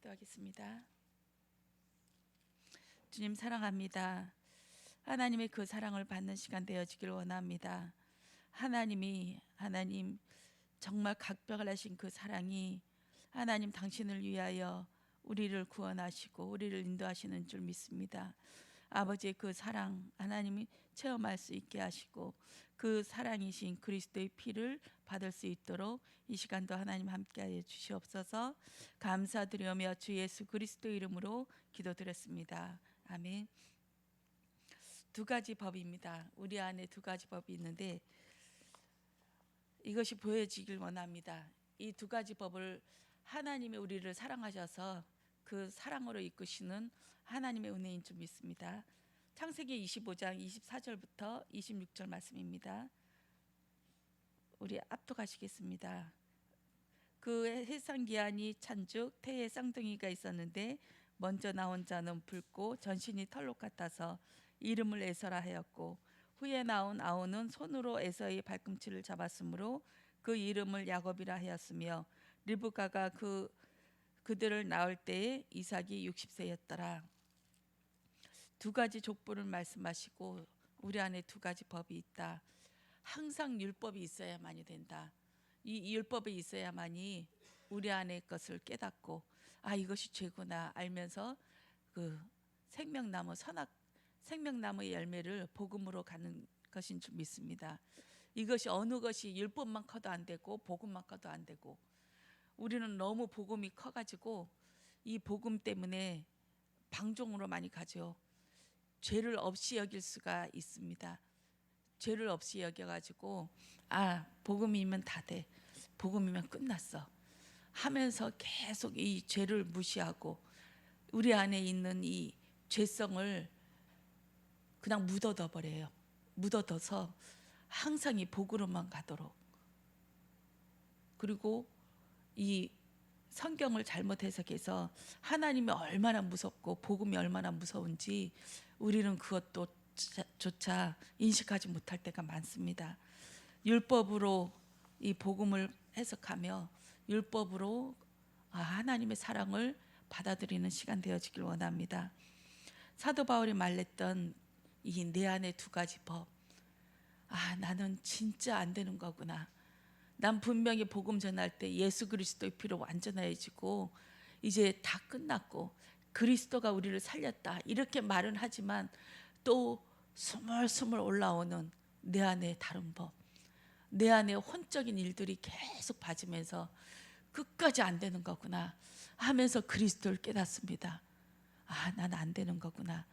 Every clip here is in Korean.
기도하겠습니다. 주님 사랑합니다. 하나님의 그 사랑을 받는 시간 되어지길 원합니다. 하나님 정말 각별하신 그 사랑이 하나님 당신을 위하여 우리를 구원하시고 우리를 인도하시는 줄 믿습니다. 아버지의 그 사랑 하나님이 체험할 수 있게 하시고 그 사랑이신 그리스도의 피를 받을 수 있도록 이 시간도 하나님 함께하여 주시옵소서. 감사드리며 주 예수 그리스도 이름으로 기도드렸습니다. 아멘. 두 가지 법입니다. 우리 안에 두 가지 법이 있는데 이것이 보여지길 원합니다. 이 두 가지 법을 하나님이 우리를 사랑하셔서 그 사랑으로 이끄시는 하나님의 은혜인 줄 믿습니다. 창세기 25장 24절부터 26절 말씀입니다. 우리 압독하시겠습니다. 그 해산기한이 찬죽 태에 쌍둥이가 있었는데 먼저 나온 자는 붉고 전신이 털록 같아서 이름을 에서라 하였고 후에 나온 아우는 손으로 에서의 발꿈치를 잡았으므로 그 이름을 야곱이라 하였으며 리브가가 그들을 낳을 때에 이삭이 60세였더라. 두 가지 족보를 말씀하시고 우리 안에 두 가지 법이 있다. 항상 율법이 있어야만이 된다. 이 율법이 있어야만이 우리 안의 것을 깨닫고 이것이 죄구나 알면서 그 생명나무의 열매를 복음으로 가는 것인 줄 믿습니다. 이것이 어느 것이 율법만 커도 안 되고 복음만 커도 안 되고 우리는 너무 복음이 커가지고 이 복음 때문에 방종으로 많이 가죠. 죄를 없이 여길 수가 있습니다. 죄를 없이 여겨가지고 복음이면 다 돼, 복음이면 끝났어 하면서 계속 이 죄를 무시하고 우리 안에 있는 이 죄성을 그냥 묻어둬 버려요. 묻어둬서 항상 이 복으로만 가도록. 그리고 이 성경을 잘못 해석해서 하나님이 얼마나 무섭고 복음이 얼마나 무서운지 우리는 그것도 조차 인식하지 못할 때가 많습니다. 율법으로 이 복음을 해석하며 율법으로 하나님의 사랑을 받아들이는 시간 되어지길 원합니다. 사도 바울이 말했던 이 내 안에 두 가지 법. 나는 진짜 안 되는 거구나. 난 분명히 복음 전할 때 예수 그리스도의 피로 완전해지고 이제 다 끝났고 그리스도가 우리를 살렸다 이렇게 말은 하지만 또 스물스물 올라오는 내 안에 다른 법, 내 안에 혼적인 일들이 계속 봐지면서 끝까지 안 되는 거구나 하면서 그리스도를 깨닫습니다. 난 안 되는 거구나.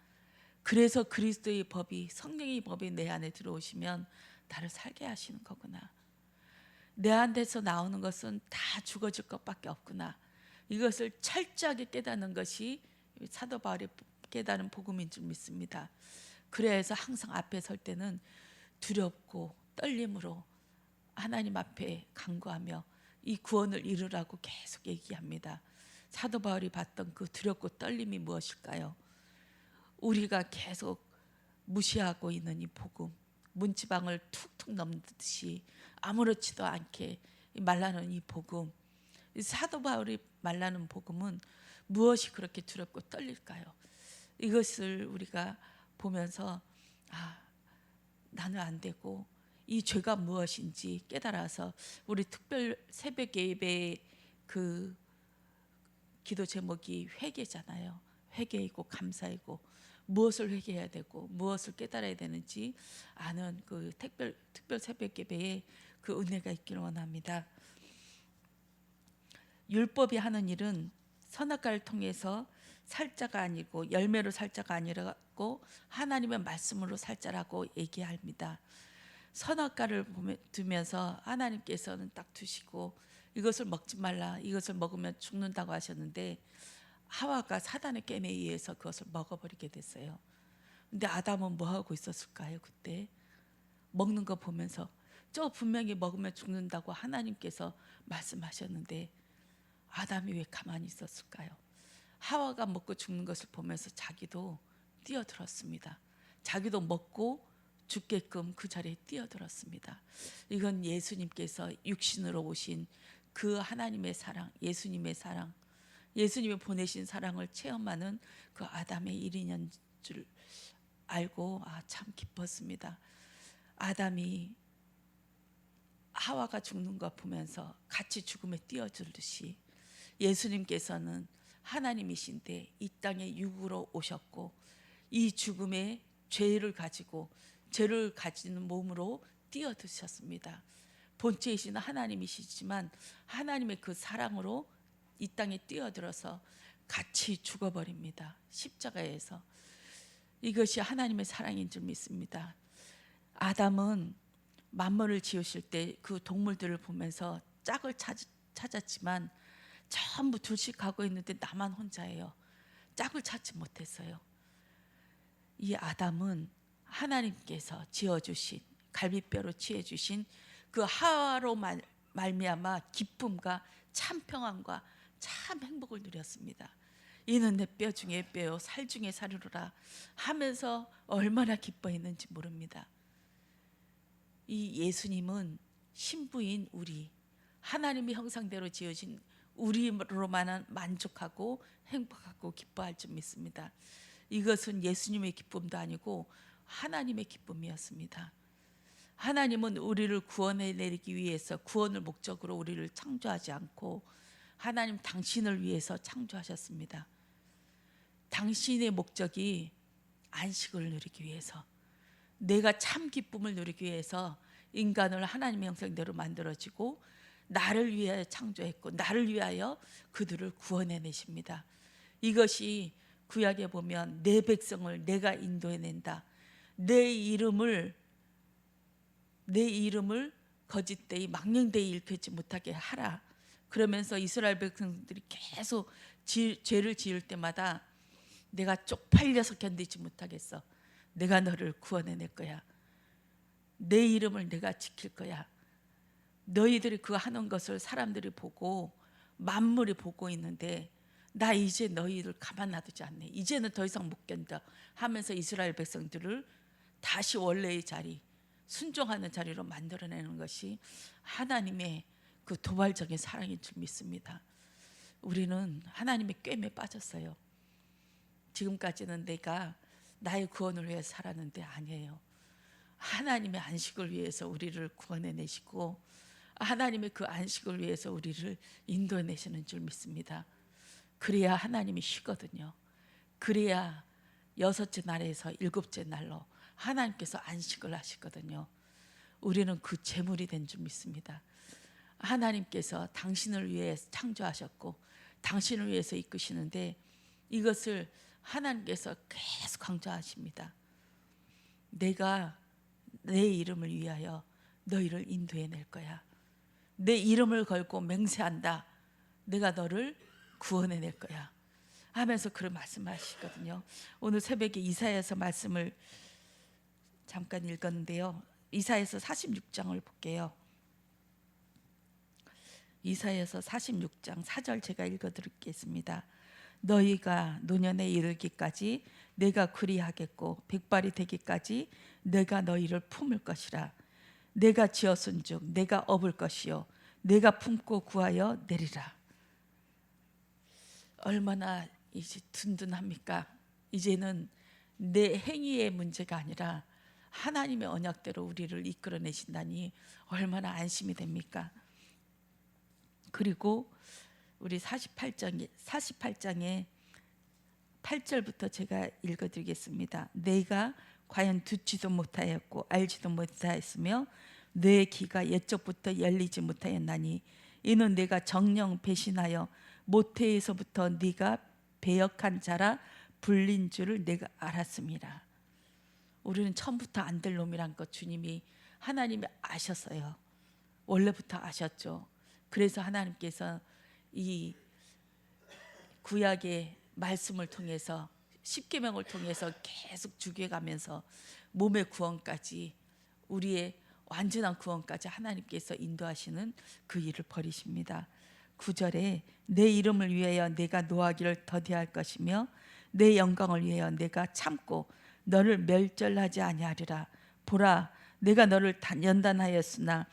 그래서 그리스도의 법이, 성령의 법이 내 안에 들어오시면 나를 살게 하시는 거구나. 내 안에서 나오는 것은 다 죽어질 것밖에 없구나. 이것을 철저하게 깨닫는 것이 사도 바울이 깨달은 복음인 줄 믿습니다. 그래서 항상 앞에 설 때는 두렵고 떨림으로 하나님 앞에 간구하며 이 구원을 이루라고 계속 얘기합니다. 사도 바울이 봤던 그 두렵고 떨림이 무엇일까요? 우리가 계속 무시하고 있는 이 복음, 문지방을 툭툭 넘듯이 아무렇지도 않게 말라는 이 복음, 사도 바울이 말라는 복음은 무엇이 그렇게 두렵고 떨릴까요? 이것을 우리가 보면서 나는 안 되고 이 죄가 무엇인지 깨달아서 우리 특별 새벽 예배의 그 기도 제목이 회개잖아요. 회개이고 감사이고 무엇을 회개해야 되고 무엇을 깨달아야 되는지 아는 그 특별 새벽 예배에 그 은혜가 있기를 원합니다. 율법이 하는 일은 선악과를 통해서 살자가 아니고 열매로 살자가 아니라고 하나님의 말씀으로 살자라고 얘기합니다. 선악과를 두면서 하나님께서는 딱 두시고 이것을 먹지 말라, 이것을 먹으면 죽는다고 하셨는데 하와가 사단의 깸에 의해서 그것을 먹어버리게 됐어요. 근데 아담은 뭐 하고 있었을까요? 그때 먹는 거 보면서 저 분명히 먹으면 죽는다고 하나님께서 말씀하셨는데 아담이 왜 가만히 있었을까요? 하와가 먹고 죽는 것을 보면서 자기도 뛰어들었습니다. 자기도 먹고 죽게끔 그 자리에 뛰어들었습니다. 이건 예수님께서 육신으로 오신 그 하나님의 사랑, 예수님의 사랑, 예수님이 보내신 사랑을 체험하는 그 아담의 일인인 줄 알고 참 기뻤습니다. 아담이 하와가 죽는 것 보면서 같이 죽음에 뛰어들듯이 예수님께서는 하나님이신데 이 땅에 육으로 오셨고 이 죽음의 죄를 가지고 죄를 가지는 몸으로 뛰어드셨습니다. 본체이신 하나님이시지만 하나님의 그 사랑으로 이 땅에 뛰어들어서 같이 죽어버립니다. 십자가에서. 이것이 하나님의 사랑인 줄 믿습니다. 아담은 만물을 지으실 때 그 동물들을 보면서 짝을 찾았지만 전부 둘씩 가고 있는데 나만 혼자예요. 짝을 찾지 못했어요. 이 아담은 하나님께서 지어주신 갈비뼈로 취해주신 그 하와로 말미암아 기쁨과 참 평안과 참 행복을 누렸습니다. 이는 내 뼈 중에 뼈요 살 중에 살이로라 하면서 얼마나 기뻐했는지 모릅니다. 이 예수님은 신부인 우리 하나님의 형상대로 지어진 우리로만 만족하고 행복하고 기뻐할 줄 믿습니다. 이것은 예수님의 기쁨도 아니고 하나님의 기쁨이었습니다. 하나님은 우리를 구원해내기 위해서 구원을 목적으로 우리를 창조하지 않고 하나님 당신을 위해서 창조하셨습니다. 당신의 목적이 안식을 누리기 위해서, 내가 참 기쁨을 누리기 위해서 인간을 하나님의 형상대로 만들어지고 나를 위하여 창조했고 나를 위하여 그들을 구원해내십니다. 이것이 구약에 보면 내 백성을 내가 인도해낸다. 내 이름을 거짓되이 망령되이 일컫지 못하게 하라. 그러면서 이스라엘 백성들이 계속 죄를 지을 때마다 내가 쪽팔려서 견디지 못하겠어. 내가 너를 구원해낼 거야. 내 이름을 내가 지킬 거야. 너희들이 그 하는 것을 사람들이 보고 만물이 보고 있는데 나 이제 너희들 가만 놔두지 않네. 이제는 더 이상 못 견뎌 하면서 이스라엘 백성들을 다시 원래의 자리, 순종하는 자리로 만들어내는 것이 하나님의 그 도발적인 사랑인 줄 믿습니다. 우리는 하나님의 꿰매 빠졌어요. 지금까지는 내가 나의 구원을 위해 살았는데 아니에요. 하나님의 안식을 위해서 우리를 구원해내시고 하나님의 그 안식을 위해서 우리를 인도해내시는 줄 믿습니다. 그래야 하나님이 쉬거든요. 그래야 여섯째 날에서 일곱째 날로 하나님께서 안식을 하시거든요. 우리는 그 제물이 된 줄 믿습니다. 하나님께서 당신을 위해 창조하셨고 당신을 위해서 이끄시는데 이것을 하나님께서 계속 강조하십니다. 내가 내 이름을 위하여 너희를 인도해낼 거야. 내 이름을 걸고 맹세한다. 내가 너를 구원해낼 거야 하면서 그런 말씀하시거든요. 오늘 새벽에 이사야서 말씀을 잠깐 읽었는데요. 이사야서 46장을 볼게요. 이사야서 46장 4절 제가 읽어드리겠습니다. 너희가 노년에 이르기까지 내가 그리하겠고 백발이 되기까지 내가 너희를 품을 것이라. 내가 지었은즉 내가 업을 것이요 내가 품고 구하여 내리라. 얼마나 이제 든든합니까? 이제는 내 행위의 문제가 아니라 하나님의 언약대로 우리를 이끌어내신다니 얼마나 안심이 됩니까? 그리고 우리 48장에 8절부터 제가 읽어드리겠습니다. 내가 과연 듣지도 못하였고 알지도 못하였으며 내 귀가 옛적부터 열리지 못하였나니 이는 내가 정령 배신하여 모태에서부터 네가 배역한 자라 불린 줄을 내가 알았습니다. 우리는 처음부터 안 될 놈이란 것 주님이 하나님이 아셨어요. 원래부터 아셨죠. 그래서 하나님께서 이 구약의 말씀을 통해서 십계명을 통해서 계속 죽여가면서 몸의 구원까지 우리의 완전한 구원까지 하나님께서 인도하시는 그 일을 벌이십니다. 9절에 내 이름을 위하여 내가 노하기를 더디할 것이며 내 영광을 위하여 내가 참고 너를 멸절하지 아니하리라. 보라 내가 너를 연단하였으나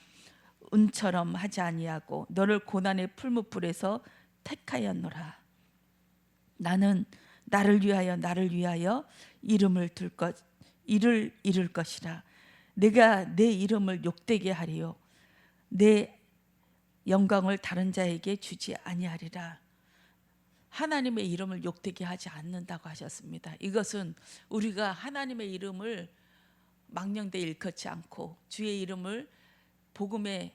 운처럼 하지 아니하고 너를 고난의 풀무불에서 택하였노라. 나는 나를 위하여 이름을 이를 이룰 것이라. 내가 내 이름을 욕되게 하리요 내 영광을 다른 자에게 주지 아니하리라. 하나님의 이름을 욕되게 하지 않는다고 하셨습니다. 이것은 우리가 하나님의 이름을 망령되이 일컫지 않고 주의 이름을 복음에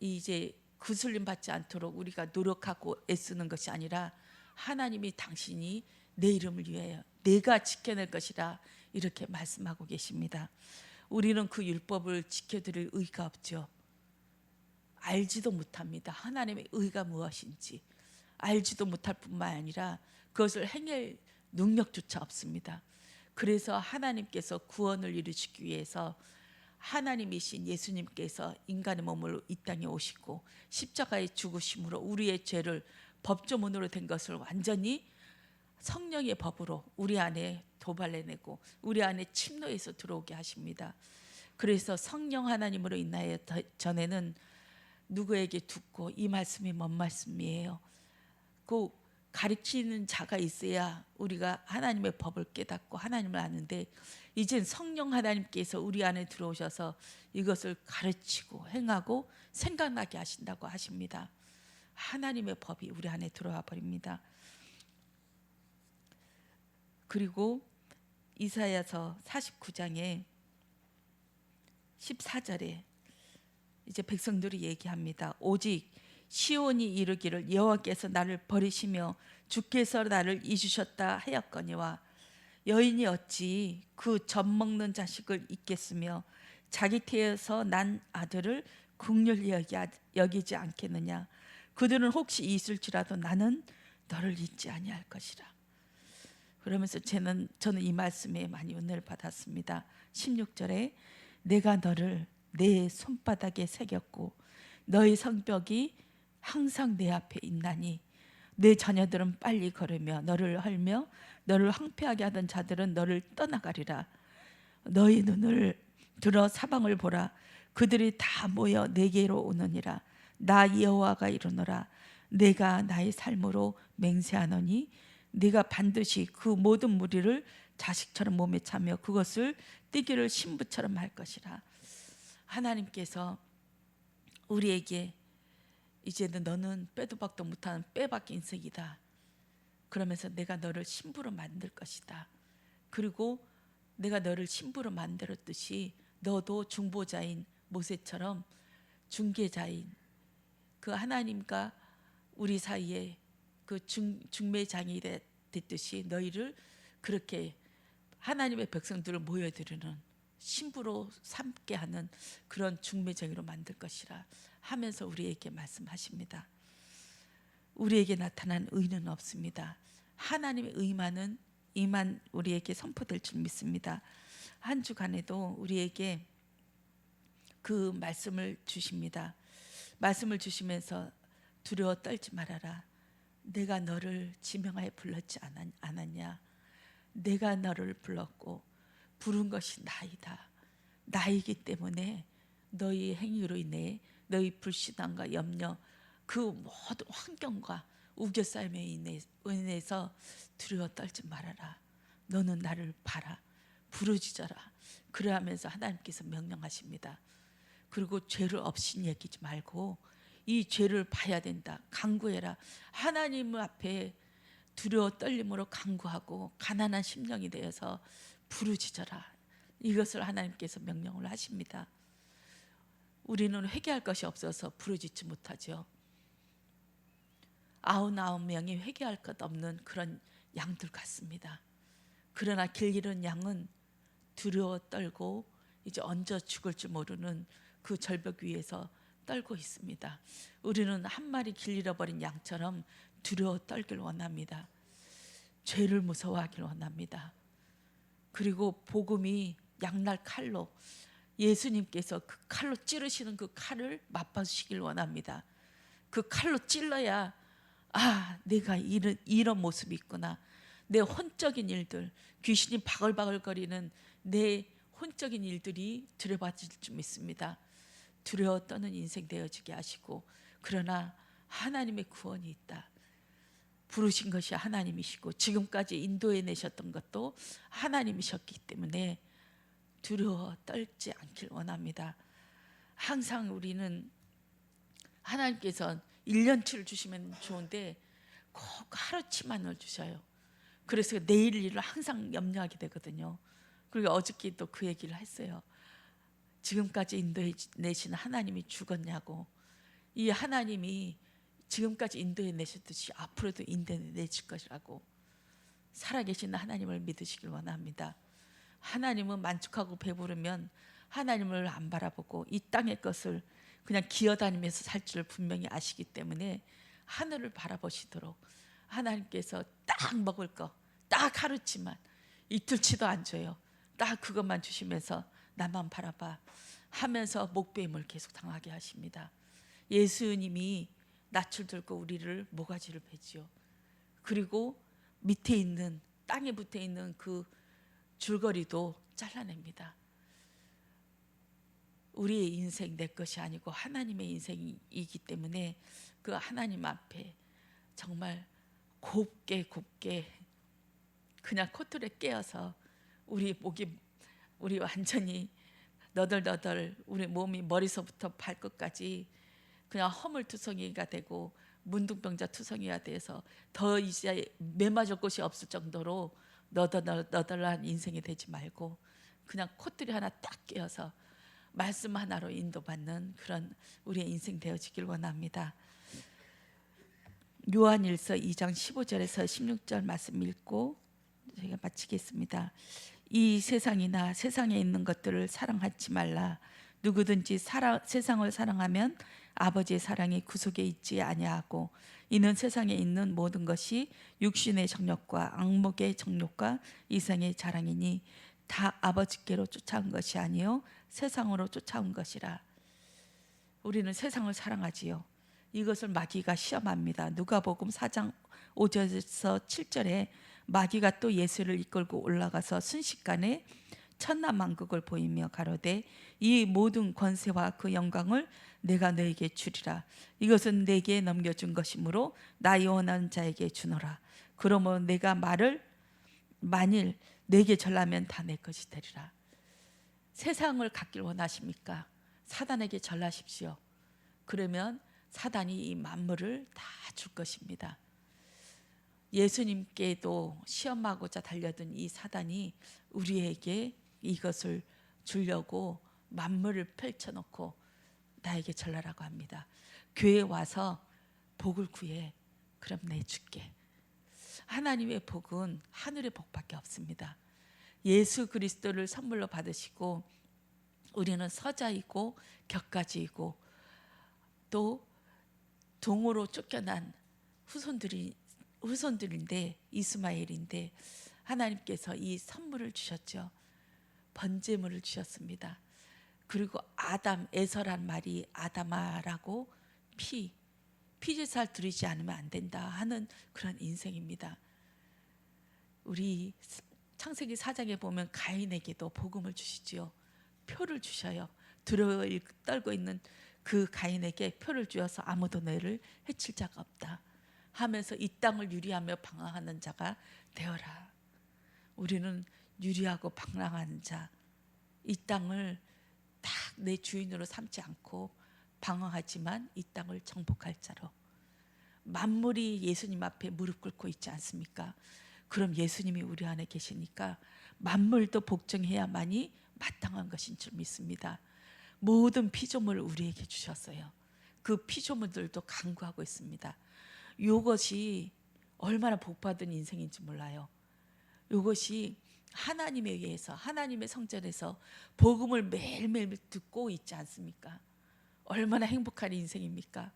이제 구슬림 받지 않도록 우리가 노력하고 애쓰는 것이 아니라 하나님이 당신이 내 이름을 위하여 내가 지켜낼 것이라 이렇게 말씀하고 계십니다. 우리는 그 율법을 지켜드릴 의가 없죠. 알지도 못합니다. 하나님의 의가 무엇인지 알지도 못할 뿐만 아니라 그것을 행할 능력조차 없습니다. 그래서 하나님께서 구원을 이루시기 위해서 하나님이신 예수님께서 인간의 몸으로 이 땅에 오시고 십자가에 죽으심으로 우리의 죄를 법조문으로 된 것을 완전히 성령의 법으로 우리 안에 도발해내고 우리 안에 침노해서 들어오게 하십니다. 그래서 성령 하나님으로 인하여 전에는 누구에게 듣고 이 말씀이 뭔 말씀이에요? 그 가르치는 자가 있어야 우리가 하나님의 법을 깨닫고 하나님을 아는데 이젠 성령 하나님께서 우리 안에 들어오셔서 이것을 가르치고 행하고 생각나게 하신다고 하십니다. 하나님의 법이 우리 안에 들어와 버립니다. 그리고 이사야서 49장에 14절에 이제 백성들이 얘기합니다. 오직 시온이 이르기를 여호와께서 나를 버리시며 주께서 나를 잊으셨다 하였거니와 여인이 어찌 그 젖 먹는 자식을 잊겠으며 자기 태에서 난 아들을 긍휼히 여기지 않겠느냐. 그들은 혹시 있을지라도 나는 너를 잊지 아니할 것이라. 그러면서 저는 이 말씀에 많이 은혜를 받았습니다. 16절에 내가 너를 내 손바닥에 새겼고 너의 성벽이 항상 내 앞에 있나니 내 자녀들은 빨리 걸으며 너를 헐며 너를 황폐하게 하던 자들은 너를 떠나가리라. 너희 눈을 들어 사방을 보라. 그들이 다 모여 내게로 오느니라. 나 여호와가 이르노라. 내가 나의 삶으로 맹세하노니 네가 반드시 그 모든 무리를 자식처럼 몸에 차며 그것을 띠기를 신부처럼 할 것이라. 하나님께서 우리에게 이제는 너는 빼도 박도 못하는 빼박힌 인생이다. 그러면서 내가 너를 신부로 만들 것이다. 그리고 내가 너를 신부로 만들었듯이 너도 중보자인 모세처럼 중개자인 그 하나님과 우리 사이에 그 중매장이 됐듯이 너희를 그렇게 하나님의 백성들을 모여드리는 신부로 삼게 하는 그런 중매쟁이로 만들 것이라 하면서 우리에게 말씀하십니다. 우리에게 나타난 의는 없습니다. 하나님의 의만은 이만 우리에게 선포될 줄 믿습니다. 한 주간에도 우리에게 그 말씀을 주십니다. 말씀을 주시면서 두려워 떨지 말아라. 내가 너를 지명하여 불렀지 않았냐. 내가 너를 불렀고 부른 것이 나이다. 나이기 때문에 너희 행위로 인해 너희 불신앙과 염려 그 모든 환경과 우겨싸임에 인해서 두려워 떨지 말아라. 너는 나를 봐라. 부르짖어라. 그러하면서 하나님께서 명령하십니다. 그리고 죄를 없인 여기지 말고 이 죄를 봐야 된다. 간구해라. 하나님 앞에 두려워 떨림으로 간구하고 가난한 심령이 되어서 부르짖어라. 이것을 하나님께서 명령을 하십니다. 우리는 회개할 것이 없어서 부르짖지 못하죠. 99명이 회개할 것 없는 그런 양들 같습니다. 그러나 길 잃은 양은 두려워 떨고 이제 얹어 죽을 줄 모르는 그 절벽 위에서 떨고 있습니다. 우리는 한 마리 길 잃어버린 양처럼 두려워 떨길 원합니다. 죄를 무서워하길 원합니다. 그리고 복음이 양날 칼로 예수님께서 그 칼로 찌르시는 그 칼을 맛보시길 원합니다. 그 칼로 찔러야 내가 이런 모습이 있구나. 내 혼적인 일들, 귀신이 바글바글거리는 내 혼적인 일들이 들여봐질 줄 믿습니다. 두려워 떠는 인생 되어지게 하시고 그러나 하나님의 구원이 있다. 부르신 것이 하나님이시고 지금까지 인도해 내셨던 것도 하나님이셨기 때문에 두려워 떨지 않길 원합니다. 항상 우리는 하나님께서 1년치를 주시면 좋은데 꼭 하루치만을 주셔요. 그래서 내일 일을 항상 염려하게 되거든요. 그리고 어저께 또 그 얘기를 했어요. 지금까지 인도해 내신 하나님이 죽었냐고. 이 하나님이 지금까지 인도해 내셨듯이 앞으로도 인도해 내실 것이라고. 살아계신 하나님을 믿으시길 원합니다. 하나님은 만족하고 배부르면 하나님을 안 바라보고 이 땅의 것을 그냥 기어다니면서 살 줄 분명히 아시기 때문에 하늘을 바라보시도록 하나님께서 딱 먹을 거 딱 하루치만 이틀치도 안 줘요. 딱 그것만 주시면서 나만 바라봐 하면서 목배임을 계속 당하게 하십니다. 예수님이 낯을 들고 우리를 모가지를 베지요. 그리고 밑에 있는 땅에 붙어 있는 그 줄거리도 잘라냅니다. 우리의 인생 내 것이 아니고 하나님의 인생이기 때문에 그 하나님 앞에 정말 곱게 그냥 코털에 깨어서 우리 목이 우리 완전히 너덜너덜 우리 몸이 머리서부터 발끝까지 그냥 허물투성이가 되고 문둥병자 투성이가 돼서 더 이제 매맞을 곳이 없을 정도로 너덜너덜한 인생이 되지 말고 그냥 콧들이 하나 딱 깨어서 말씀 하나로 인도받는 그런 우리의 인생 되어지길 원합니다. 요한일서 2장 15절에서 16절 말씀 읽고 제가 마치겠습니다. 이 세상이나 세상에 있는 것들을 사랑하지 말라. 누구든지 세상을 사랑하면 아버지의 사랑이 그 속에 있지 아니하고 이는 세상에 있는 모든 것이 육신의 정욕과 악목의 정욕과 이생의 자랑이니 다 아버지께로 쫓아온 것이 아니요 세상으로 쫓아온 것이라. 우리는 세상을 사랑하지요. 이것을 마귀가 시험합니다. 누가복음 4장 5절에서 7절에 마귀가 또 예수를 이끌고 올라가서 순식간에 천하만국을 보이며 가로되 이 모든 권세와 그 영광을 내가 너에게 주리라. 이것은 내게 넘겨준 것이므로 나의 원하는 자에게 주노라. 그러므로 내가 말을 만일 내게 전하면 다 내 것이 되리라. 세상을 갖길 원하십니까? 사단에게 전하십시오. 그러면 사단이 이 만물을 다 줄 것입니다. 예수님께도 시험하고자 달려든 이 사단이 우리에게 이것을 주려고 만물을 펼쳐놓고 나에게 전하라고 합니다. 교회에 와서 복을 구해. 그럼 내줄게. 하나님의 복은 하늘의 복밖에 없습니다. 예수 그리스도를 선물로 받으시고 우리는 서자이고 격가지이고 또 동으로 쫓겨난 후손들인데 이스마엘인데 하나님께서 이 선물을 주셨죠. 번제물을 주셨습니다. 그리고 아담 에서란 말이 아담아라고 피제살 드리지 않으면 안 된다 하는 그런 인생입니다. 우리 창세기 4장에 보면 가인에게도 복음을 주시지요. 표를 주셔요. 두려워 떨고 있는 그 가인에게 표를 주어서 아무도 너를 해칠 자가 없다 하면서 이 땅을 유리하며 방황하는 자가 되어라. 우리는 유리하고 방랑하는 자, 이 땅을 딱 내 주인으로 삼지 않고 방황하지만 이 땅을 정복할 자로. 만물이 예수님 앞에 무릎 꿇고 있지 않습니까? 그럼 예수님이 우리 안에 계시니까 만물도 복종해야만이 마땅한 것인 줄 믿습니다. 모든 피조물을 우리에게 주셨어요. 그 피조물들도 간구하고 있습니다. 이것이 얼마나 복받은 인생인지 몰라요. 이것이 하나님에 의해서 하나님의 성전에서 복음을 매일매일 듣고 있지 않습니까? 얼마나 행복한 인생입니까?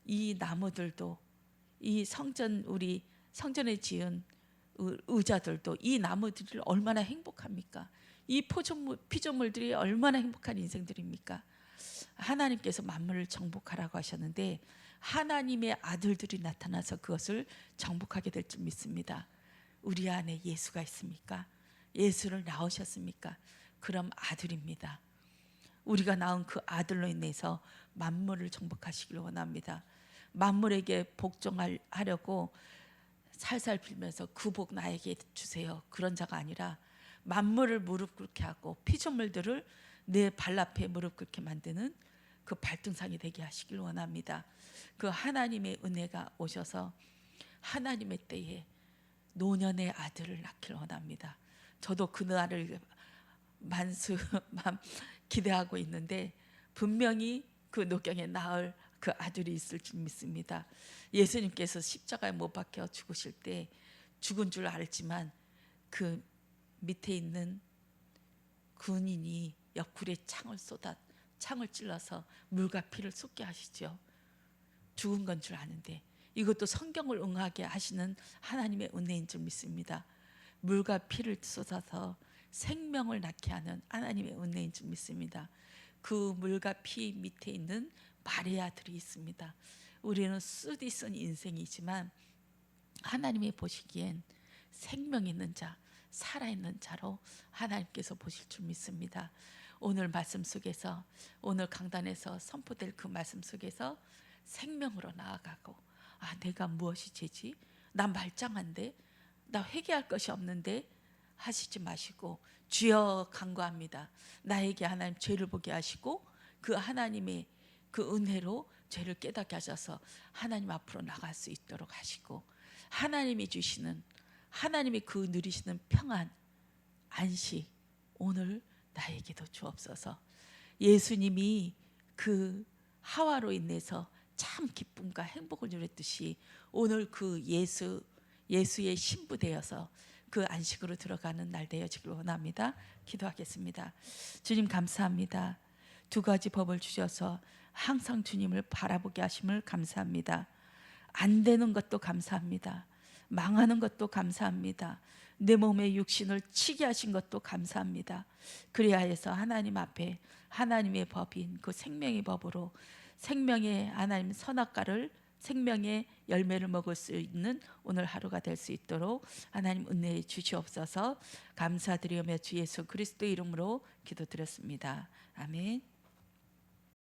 이 나무들도 이 성전 우리 성전에 지은 의자들도 이 나무들이 얼마나 행복합니까? 이 피조물들이 얼마나 행복한 인생들입니까? 하나님께서 만물을 정복하라고 하셨는데 하나님의 아들들이 나타나서 그것을 정복하게 될 줄 믿습니다. 우리 안에 예수가 있습니까? 예수를 낳으셨습니까? 그럼 아들입니다. 우리가 낳은 그 아들로 인해서 만물을 정복하시기를 원합니다. 만물에게 복종하려고 살살 빌면서 그 복 나에게 주세요, 그런 자가 아니라 만물을 무릎 꿇게 하고 피조물들을 내 발 앞에 무릎 꿇게 만드는 그 발등상이 되게 하시길 원합니다. 그 하나님의 은혜가 오셔서 하나님의 때에 노년의 아들을 낳기를 원합니다. 저도 그 날을 기대하고 있는데 분명히 그 노경에 낳을 그 아들이 있을 줄 믿습니다. 예수님께서 십자가에 못 박혀 죽으실 때 죽은 줄 알지만 그 밑에 있는 군인이 옆구리에 창을 찔러서 물과 피를 쏟게 하시죠. 죽은 건 줄 아는데 이것도 성경을 응하게 하시는 하나님의 은혜인 줄 믿습니다. 물과 피를 쏟아서 생명을 낳게 하는 하나님의 은혜인 줄 믿습니다. 그 물과 피 밑에 있는 마리아들이 있습니다. 우리는 쓰디쓴 인생이지만 하나님이 보시기엔 생명 있는 자, 살아있는 자로 하나님께서 보실 줄 믿습니다. 오늘 말씀 속에서, 오늘 강단에서 선포될 그 말씀 속에서 생명으로 나아가고, 내가 무엇이 죄지? 나 말짱한데? 나 회개할 것이 없는데? 하시지 마시고 주여 간구합니다. 나에게 하나님 죄를 보게 하시고 그 하나님의 그 은혜로 죄를 깨닫게 하셔서 하나님 앞으로 나갈 수 있도록 하시고, 하나님이 주시는, 하나님이 그 누리시는 평안, 안식 오늘 나에게도 주옵소서. 예수님이 그 하와로 인해서 참 기쁨과 행복을 누렸듯이 오늘 그 예수의 신부 되어서 그 안식으로 들어가는 날 되어지길 원합니다. 기도하겠습니다. 주님 감사합니다. 두 가지 법을 주셔서 항상 주님을 바라보게 하심을 감사합니다. 안 되는 것도 감사합니다. 망하는 것도 감사합니다. 내 몸의 육신을 치게 하신 것도 감사합니다. 그리하여서 하나님 앞에 하나님의 법인 그 생명의 법으로 생명의 하나님 선악과를, 생명의 열매를 먹을 수 있는 오늘 하루가 될 수 있도록 하나님 은혜해 주시옵소서. 감사드리며 주 예수 그리스도 이름으로 기도드렸습니다. 아멘.